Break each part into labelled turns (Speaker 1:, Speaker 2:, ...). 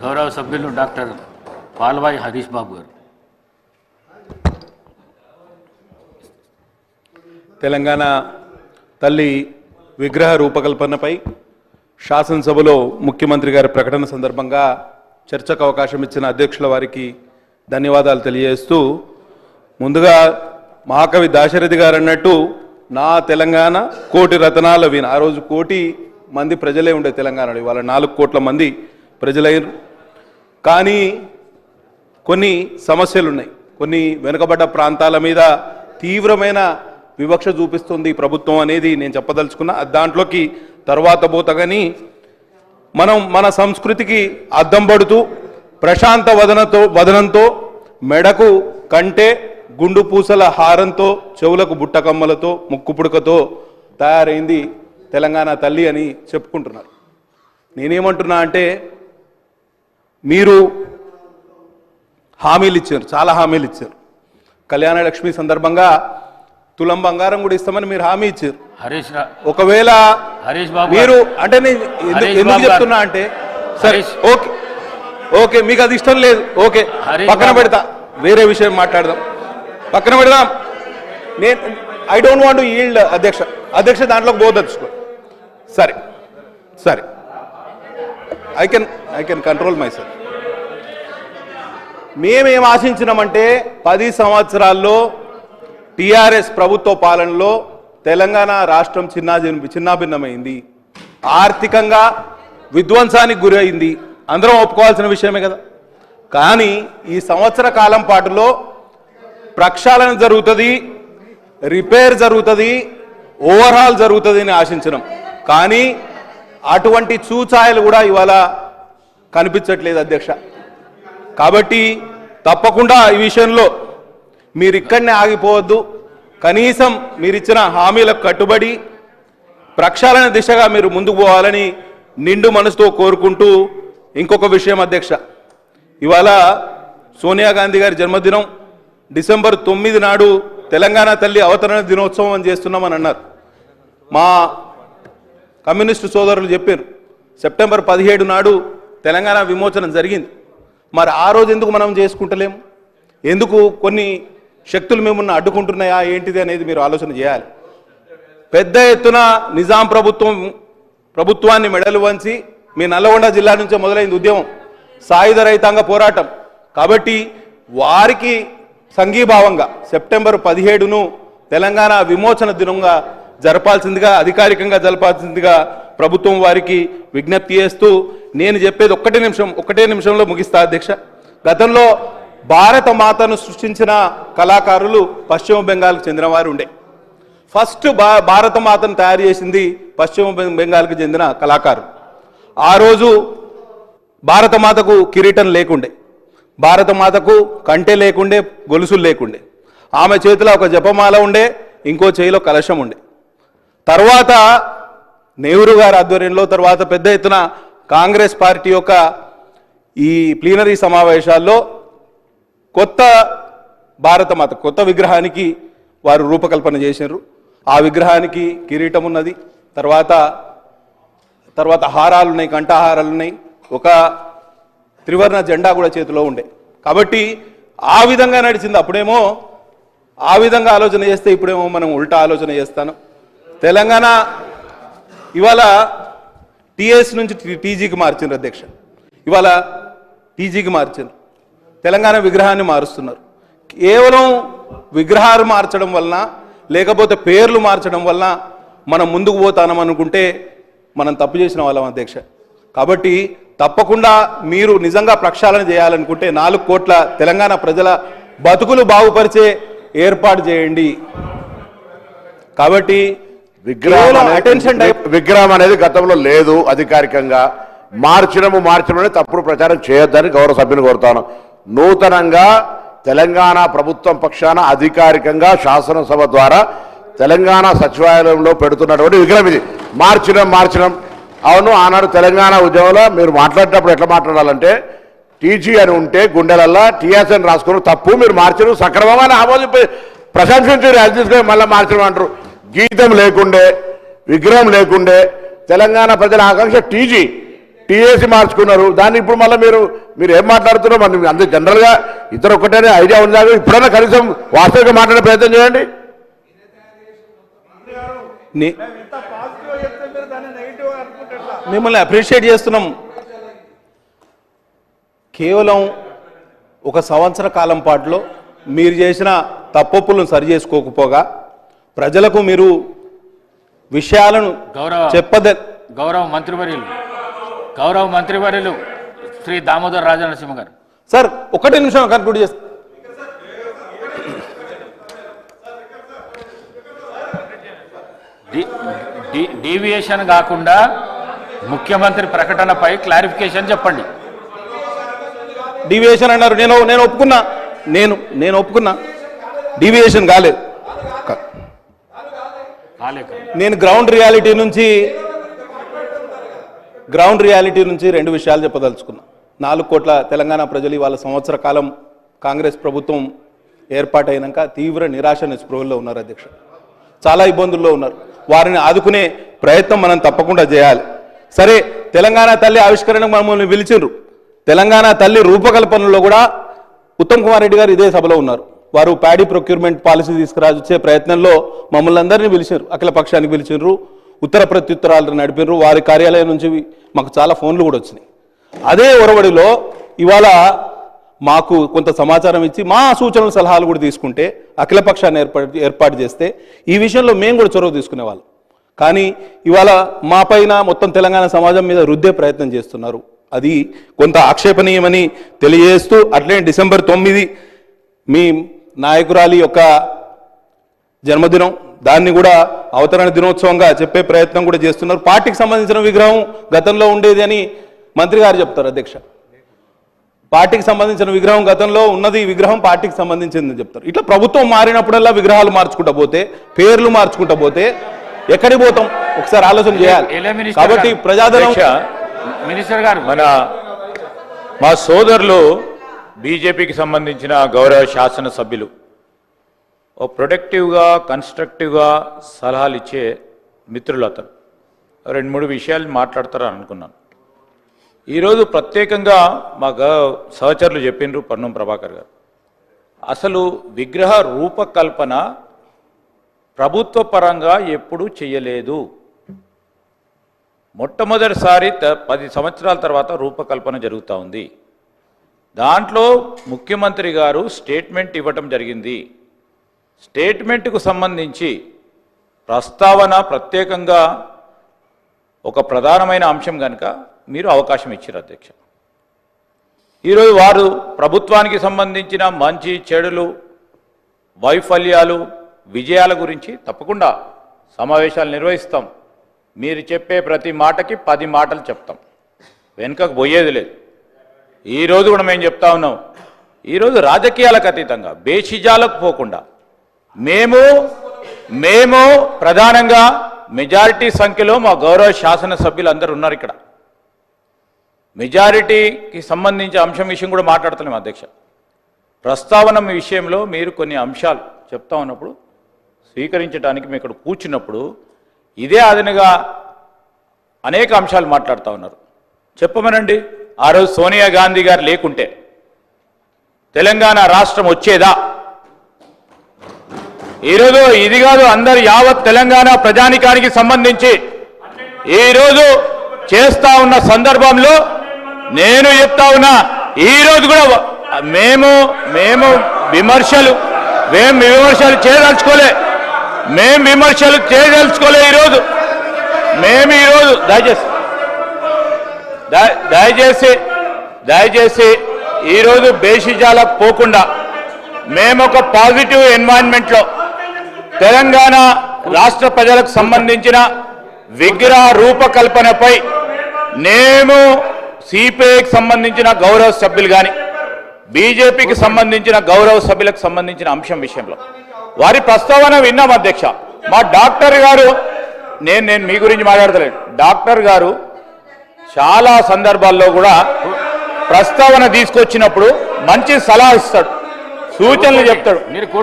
Speaker 1: గౌరవ సభ్యులు డాక్టర్ పాల్వాయి హరీష్ బాబు గారు.
Speaker 2: తెలంగాణ తల్లి విగ్రహ రూపకల్పనపై శాసనసభలో ముఖ్యమంత్రి గారి ప్రకటన సందర్భంగా చర్చకు అవకాశం ఇచ్చిన అధ్యక్షుల వారికి ధన్యవాదాలు తెలియజేస్తూ, ముందుగా మహాకవి దాశరథి గారు అన్నట్టు నా తెలంగాణ కోటి రతనాల వీణ. ఆ రోజు కోటి మంది ప్రజలే ఉండే తెలంగాణలో, ఇవాళ 4 కోట్ల మంది ప్రజలైన. కానీ కొన్ని సమస్యలు ఉన్నాయి. కొన్ని వెనుకబడ్డ ప్రాంతాల మీద తీవ్రమైన వివక్ష చూపిస్తుంది ప్రభుత్వం అనేది నేను చెప్పదలుచుకున్నా. దాంట్లోకి తర్వాత పోతగాని మనం మన సంస్కృతికి అద్దం పడుతూ ప్రశాంత వదనంతో మెడకు కంటే గుండు పూసల హారంతో చెవులకు బుట్టకమ్మలతో ముక్కు పుడకతో తయారైంది తెలంగాణ తల్లి అని చెప్పుకుంటున్నారు. నేనేమంటున్నా అంటే, మీరు హామీలు ఇచ్చారు, చాలా హామీలు ఇచ్చారు. కళ్యాణ లక్ష్మి సందర్భంగా తులం బంగారం కూడా ఇస్తామని మీరు హామీ ఇచ్చారు. ఒకవేళ మీరు అంటే నేను ఎందుకు చెప్తున్నా అంటే, సరే ఓకే ఓకే మీకు అది ఇష్టం లేదు, ఓకే పక్కన పెడతా, వేరే విషయం మాట్లాడదాం, పక్కన పెడదాం. నేను I don't want to yield అధ్యక్ష దాంట్లోకి పోదలుచుకో. సరే సరే, I can control my self. మేమేం ఆశించినామంటే 10 సంవత్సరాల్లో టీఆర్ఎస్ ప్రభుత్వ పాలనలో తెలంగాణ రాష్ట్రం చిన్నాభిన్నమైంది, ఆర్థికంగా విధ్వంసానికి గురి అయింది, అందరం ఒప్పుకోవాల్సిన విషయమే కదా. కానీ ఈ సంవత్సర కాలం పాటులో ప్రక్షాళన జరుగుతుంది, రిపేర్ జరుగుతుంది, ఓవర్హాల్ జరుగుతుంది అని ఆశించినాం. కానీ అటువంటి చూచాయలు కూడా ఇవాళ కనిపించట్లేదు అధ్యక్ష. కాబట్టి తప్పకుండా ఈ విషయంలో మీరు ఇక్కడనే ఆగిపోవద్దు. కనీసం మీరు ఇచ్చిన హామీలకు కట్టుబడి ప్రక్షాళన దిశగా మీరు ముందుకు పోవాలని నిండు మనసుతో కోరుకుంటూ, ఇంకొక విషయం అధ్యక్ష, ఇవాళ సోనియా గాంధీ గారి జన్మదినం డిసెంబర్ 9 నాడు తెలంగాణ తల్లి అవతరణ దినోత్సవం అని చేస్తున్నామని అన్నారు. మా కమ్యూనిస్టు సోదరులు చెప్పారు సెప్టెంబర్ 17 నాడు తెలంగాణ విమోచనం జరిగింది. మరి ఆ రోజు ఎందుకు మనం చేసుకుంటలేము? ఎందుకు కొన్ని శక్తులు మిమ్మల్ని అడ్డుకుంటున్నాయా ఏంటిది అనేది మీరు ఆలోచన చేయాలి. పెద్ద ఎత్తున నిజాం ప్రభుత్వాన్ని మెడలు వంచి మీ నల్లగొండ జిల్లా నుంచే మొదలైంది ఉద్యమం, సాయుధ రైతాంగ పోరాటం. కాబట్టి వారికి సంఘీభావంగా సెప్టెంబర్ 17ను తెలంగాణ విమోచన దినంగా జరపాల్సిందిగా, అధికారికంగా జరపాల్సిందిగా ప్రభుత్వం వారికి విజ్ఞప్తి చేస్తూ, నేను చెప్పేది ఒక్కటే నిమిషంలో ముగిస్తా అధ్యక్ష. గతంలో భారత మాతను సృష్టించిన కళాకారులు పశ్చిమ బెంగాల్కు చెందిన వారు ఉండే. ఫస్ట్ భారత మాతను తయారు చేసింది పశ్చిమ బెంగాల్కు చెందిన కళాకారు. ఆ రోజు భారత మాతకు కిరీటం లేకుండే, భారత మాతకు కంటె లేకుండే, గొలుసులు లేకుండే. ఆమె చేతిలో ఒక జపమాల ఉండే, ఇంకో చేతిలో కలశం ఉండే. తర్వాత నెహ్రూ గారి ఆధ్వర్యంలో, తర్వాత పెద్ద ఎత్తున కాంగ్రెస్ పార్టీ యొక్క ఈ ప్లీనరీ సమావేశాల్లో కొత్త భారతమాత, కొత్త విగ్రహానికి వారు రూపకల్పన చేశారు. ఆ విగ్రహానికి కిరీటం ఉన్నది, తర్వాత హారాలు ఉన్నాయి, కంఠహారాలు ఉన్నాయి, ఒక త్రివర్ణ జెండా కూడా చేతిలో ఉండే. కాబట్టి ఆ విధంగా నడిచింది. అప్పుడేమో ఆ విధంగా ఆలోచన చేస్తే ఇప్పుడేమో మనం ఉల్టా ఆలోచన చేస్తాను. తెలంగాణ ఇవాళ టీఎస్ నుంచి టీజీకి మార్చిండ్రు అధ్యక్ష. ఇవాళ టీజీకి మార్చిండ్రు, తెలంగాణ విగ్రహాన్ని మారుస్తున్నారు. కేవలం విగ్రహాలు మార్చడం వలన, లేకపోతే పేర్లు మార్చడం వలన మనం ముందుకు పోతానం అనుకుంటే మనం తప్పు చేసిన వాళ్ళం అధ్యక్ష. కాబట్టి తప్పకుండా మీరు నిజంగా ప్రక్షాళన చేయాలనుకుంటే 4 కోట్ల తెలంగాణ ప్రజల బతుకులు బాగుపరిచే ఏర్పాటు చేయండి. కాబట్టి
Speaker 3: విగ్రహం అనేది గతంలో లేదు, అధికారికంగా మార్చడమే తప్పుడు ప్రచారం చేయొద్దని గౌరవ సభ్యుని కోరుతాను. నూతనంగా తెలంగాణ ప్రభుత్వం పక్షాన అధికారికంగా శాసనసభ ద్వారా తెలంగాణ సచివాలయంలో పెడుతున్నటువంటి విగ్రహం ఇది. మార్చడం అవును, ఆనాడు తెలంగాణ ఉద్యమంలో మీరు మాట్లాడేటప్పుడు ఎట్లా మాట్లాడాలంటే, టీజీ అని ఉంటే గుండెలల్లా టీఎస్ అని రాసుకుని తప్పు, మీరు మార్చరు సక్రమమైన ఆమోదింపై ప్రశంసించారు, అది తీసుకొని మళ్ళీ మార్చడం అంటారు. గీతం లేకుండే, విగ్రహం లేకుండే తెలంగాణ ప్రజల ఆకాంక్ష టీజీ. టీఏసీ మార్చుకున్నారు. దాన్ని ఇప్పుడు మళ్ళీ మీరు ఏం మాట్లాడుతున్నారో మరి అంతే జనరల్గా ఇద్దరు ఒక్కటనే ఐడియా ఉందా? ఇప్పుడైనా కనీసం వాస్తవికంగా మాట్లాడే ప్రయత్నం చేయండి.
Speaker 2: మిమ్మల్ని అప్రిషియేట్ చేస్తున్నాం. కేవలం ఒక సంవత్సర కాలం పాటులో మీరు చేసిన తప్పులను సరి చేసుకోకపోగా ప్రజలకు మీరు విషయాలను
Speaker 1: గౌరవ మంత్రివర్యులు శ్రీ దామోదర్ రాజనరసింహ గారు.
Speaker 2: సార్ ఒకటే నిమిషం కన్క్లూడ్ చేస్తా.
Speaker 1: డీవియేషన్ కాకుండా ముఖ్యమంత్రి ప్రకటనపై క్లారిఫికేషన్ చెప్పండి.
Speaker 2: డీవియేషన్ అన్నారు, నేను ఒప్పుకున్నా, నేను ఒప్పుకున్నా. డీవియేషన్ కాలేదు. నేను గ్రౌండ్ రియాలిటీ నుంచి రెండు విషయాలు చెప్పదలుచుకున్నా. 4 కోట్ల తెలంగాణ ప్రజలు ఇవాళ సంవత్సర కాలం కాంగ్రెస్ ప్రభుత్వం ఏర్పాటైనాక తీవ్ర నిరాశ నిస్పృహల్లో ఉన్నారు అధ్యక్ష. చాలా ఇబ్బందుల్లో ఉన్నారు. వారిని ఆదుకునే ప్రయత్నం మనం తప్పకుండా చేయాలి. సరే, తెలంగాణ తల్లి ఆవిష్కరణకు మమ్మల్ని పిలిచిండ్రు. తెలంగాణ తల్లి రూపకల్పనలో కూడా ఉత్తమ్ కుమార్ రెడ్డి గారు ఇదే సభలో ఉన్నారు. వారు ప్యాడీ ప్రొక్యూర్మెంట్ పాలసీ తీసుకురాచే ప్రయత్నంలో మమ్మల్ని అందరినీ పిలిచారు. అఖిల పక్షాన్ని పిలిచిండ్రు, ఉత్తర ప్రత్యుత్తరాలు నడిపినారు. వారి కార్యాలయం నుంచి మాకు చాలా ఫోన్లు కూడా వచ్చినాయి. అదే ఒరవడిలో ఇవాళ మాకు కొంత సమాచారం ఇచ్చి మా సూచనలు సలహాలు కూడా తీసుకుంటే అఖిల పక్షాన్ని ఏర్పాటు చేస్తే ఈ విషయంలో మేము కూడా చొరవ తీసుకునేవాళ్ళం. కానీ ఇవాళ మా పైన మొత్తం తెలంగాణ సమాజం మీద రుద్దే ప్రయత్నం చేస్తున్నారు. అది కొంత ఆక్షేపణీయమని తెలియజేస్తూ, అట్లే డిసెంబర్ 9 మీ నాయకురాలి యొక్క జన్మదినం, దాన్ని కూడా అవతరణ దినోత్సవంగా చెప్పే ప్రయత్నం కూడా చేస్తున్నారు. పార్టీకి సంబంధించిన విగ్రహం గతంలో ఉండేది అని మంత్రి గారు చెప్తారు అధ్యక్ష. పార్టీకి సంబంధించిన విగ్రహం గతంలో ఉన్నది, విగ్రహం పార్టీకి సంబంధించిందని చెప్తారు. ఇట్లా ప్రభుత్వం మారినప్పుడల్లా విగ్రహాలు మార్చుకుంటా పోతే, పేర్లు మార్చుకుంటా పోతే ఎక్కడికి పోతాం? ఒకసారి ఆలోచన చేయాలి. కాబట్టి ప్రజాధనం
Speaker 4: మినిస్టర్ గారు, మా సోదరులు బీజేపీకి సంబంధించిన గౌరవ శాసనసభ్యులు ఓ ప్రొడక్టివ్గా కన్స్ట్రక్టివ్గా సలహాలు ఇచ్చే మిత్రులు అతను 2-3 విషయాలు మాట్లాడతారని అనుకున్నాను. ఈరోజు ప్రత్యేకంగా మా సహచరులు చెప్పిండ్రు, పన్నం ప్రభాకర్ గారు, అసలు విగ్రహ రూపకల్పన ప్రభుత్వ పరంగా ఎప్పుడూ చేయలేదు. మొట్టమొదటిసారి 10 సంవత్సరాల తర్వాత రూపకల్పన జరుగుతూ ఉంది. దాంట్లో ముఖ్యమంత్రి గారు స్టేట్మెంట్ ఇవ్వటం జరిగింది. స్టేట్మెంట్కు సంబంధించి ప్రస్తావన ప్రత్యేకంగా ఒక ప్రధానమైన అంశం కనుక మీరు అవకాశం ఇచ్చారు అధ్యక్ష. ఈరోజు వారు ప్రభుత్వానికి సంబంధించిన మంచి చెడులు, వైఫల్యాలు, విజయాల గురించి తప్పకుండా సమావేశాలు నిర్వహిస్తాం. మీరు చెప్పే ప్రతి మాటకి 10 మాటలు చెప్తాం, వెనుకకు పోయేది లేదు. ఈరోజు కూడా మేము చెప్తా ఉన్నాం, ఈరోజు రాజకీయాలకు అతీతంగా బేషిజాలకు పోకుండా మేము ప్రధానంగా మెజారిటీ సంఖ్యలో మా గౌరవ శాసనసభ్యులు అందరూ ఉన్నారు ఇక్కడ. మెజారిటీకి సంబంధించి అంశం విషయం కూడా మాట్లాడుతున్నాం అధ్యక్ష. ప్రస్తావన విషయంలో మీరు కొన్ని అంశాలు చెప్తా ఉన్నప్పుడు స్వీకరించడానికి మేము ఇక్కడ కూర్చున్నప్పుడు ఇదే అదనగా అనేక అంశాలు మాట్లాడుతూ ఉన్నారు. చెప్పమనండి, ఆ రోజు సోనియా గాంధీ గారు లేకుంటే తెలంగాణ రాష్ట్రం వచ్చేదా? ఈరోజు ఇది కాదు, అందరు యావత్ తెలంగాణ ప్రజానికానికి సంబంధించి ఈరోజు చేస్తా ఉన్న సందర్భంలో నేను చెప్తా ఉన్నా, ఈరోజు కూడా మేము విమర్శలు చేయదలుచుకోలే. ఈరోజు దయచేసి ఈరోజు బేషిజాలకు పోకుండా మేము ఒక పాజిటివ్ ఎన్వైరన్మెంట్లో తెలంగాణ రాష్ట్ర ప్రజలకు సంబంధించిన విగ్రహ రూపకల్పనపై మేము సిపిఐకి సంబంధించిన గౌరవ సభ్యులు కానీ బీజేపీకి సంబంధించిన గౌరవ సభ్యులకు సంబంధించిన అంశం విషయంలో వారి ప్రస్తావన విన్నాం అధ్యక్ష. మా డాక్టర్ గారు, నేను మీ గురించి మాట్లాడతలేను, డాక్టర్ గారు చాలా సందర్భాల్లో కూడా ప్రస్తావన తీసుకొచ్చినప్పుడు మంచి సలహా ఇస్తాడు, సూచనలు చెప్తాడు.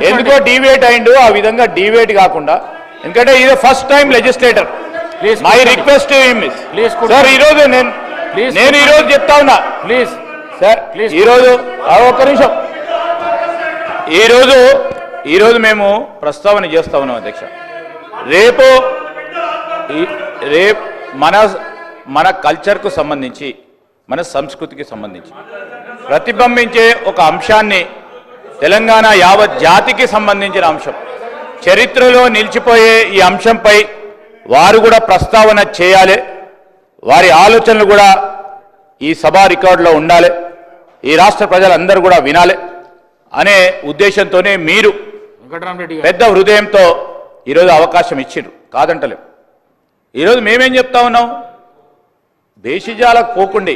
Speaker 4: ఎందుకో డివేట్ అయిండు, ఆ విధంగా డివేట్ కాకుండా, ఎందుకంటే ఇది first time legislator. My request sir, ఈరోజు నేను
Speaker 1: Please.
Speaker 4: నేను ఈ రోజు చెప్తా ఉన్నా
Speaker 1: ప్లీజ్
Speaker 4: సార్
Speaker 1: Please.
Speaker 4: ఈరోజు ఒక్క నిమిషం ఈరోజు మేము ప్రస్తావన చేస్తా ఉన్నాం అధ్యక్ష. రేపు మన కల్చర్కు సంబంధించి మన సంస్కృతికి సంబంధించి ప్రతిబింబించే ఒక అంశాన్ని తెలంగాణ యావత్ జాతికి సంబంధించిన అంశం చరిత్రలో నిలిచిపోయే ఈ అంశంపై వారు కూడా ప్రస్తావన చేయాలి. వారి ఆలోచనలు కూడా ఈ సభా రికార్డులో ఉండాలి. ఈ రాష్ట్ర ప్రజలందరూ కూడా వినాలి అనే ఉద్దేశంతోనే మీరు
Speaker 1: వెంకటరామరెడ్డి గారు
Speaker 4: పెద్ద హృదయంతో ఈరోజు అవకాశం ఇచ్చిండ్రు, కాదంటలేం. ఈరోజు మేమేం చెప్తా ఉన్నాం, బేషిజాలకు పోకుండి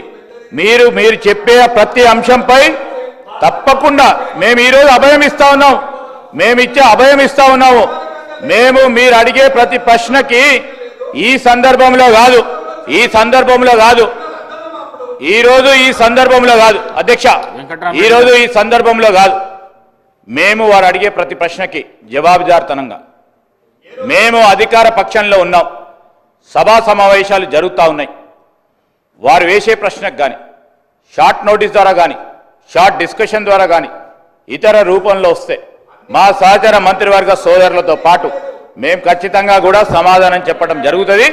Speaker 4: మీరు చెప్పే ప్రతి అంశంపై తప్పకుండా మేము ఈరోజు అభయం ఇస్తా ఉన్నాం. మేమిచ్చే అభయం ఇస్తా ఉన్నాము. మీరు అడిగే ప్రతి ప్రశ్నకి ఈ సందర్భంలో కాదు అధ్యక్ష, ఈరోజు ఈ సందర్భంలో కాదు, మేము వారు అడిగే ప్రతి ప్రశ్నకి జవాబుదారితనంగా మేము అధికార పక్షంలో ఉన్నాం. సభా సమావేశాలు జరుగుతూ ఉన్నాయి. వారు వేసే ప్రశ్నకు కానీ షార్ట్ నోటీస్ ద్వారా కానీ షార్ట్ డిస్కషన్ ద్వారా కానీ ఇతర రూపంలో వస్తే మా సహచర మంత్రివర్గ సోదరులతో పాటు మేము ఖచ్చితంగా కూడా సమాధానం చెప్పడం జరుగుతుంది.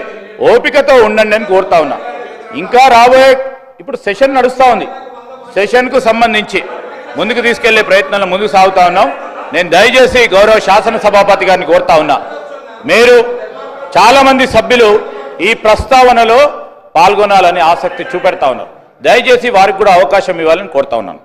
Speaker 4: ఓపికతో ఉండండి అని కోరుతా ఉన్నా. ఇంకా రాబోయే ఇప్పుడు సెషన్ నడుస్తూ ఉంది. సెషన్కు సంబంధించి ముందుకు తీసుకెళ్లే ప్రయత్నంలో ముందుకు సాగుతా ఉన్నాం. నేను దయచేసి గౌరవ శాసనసభాపతి గారిని కోరుతా ఉన్నా, మీరు చాలామంది సభ్యులు ఈ ప్రస్తావనలో పాల్గొనాలని ఆసక్తి చూపెడతా ఉన్నారు. దయచేసి వారికి కూడా అవకాశం ఇవ్వాలని కోరుతా ఉన్నాను.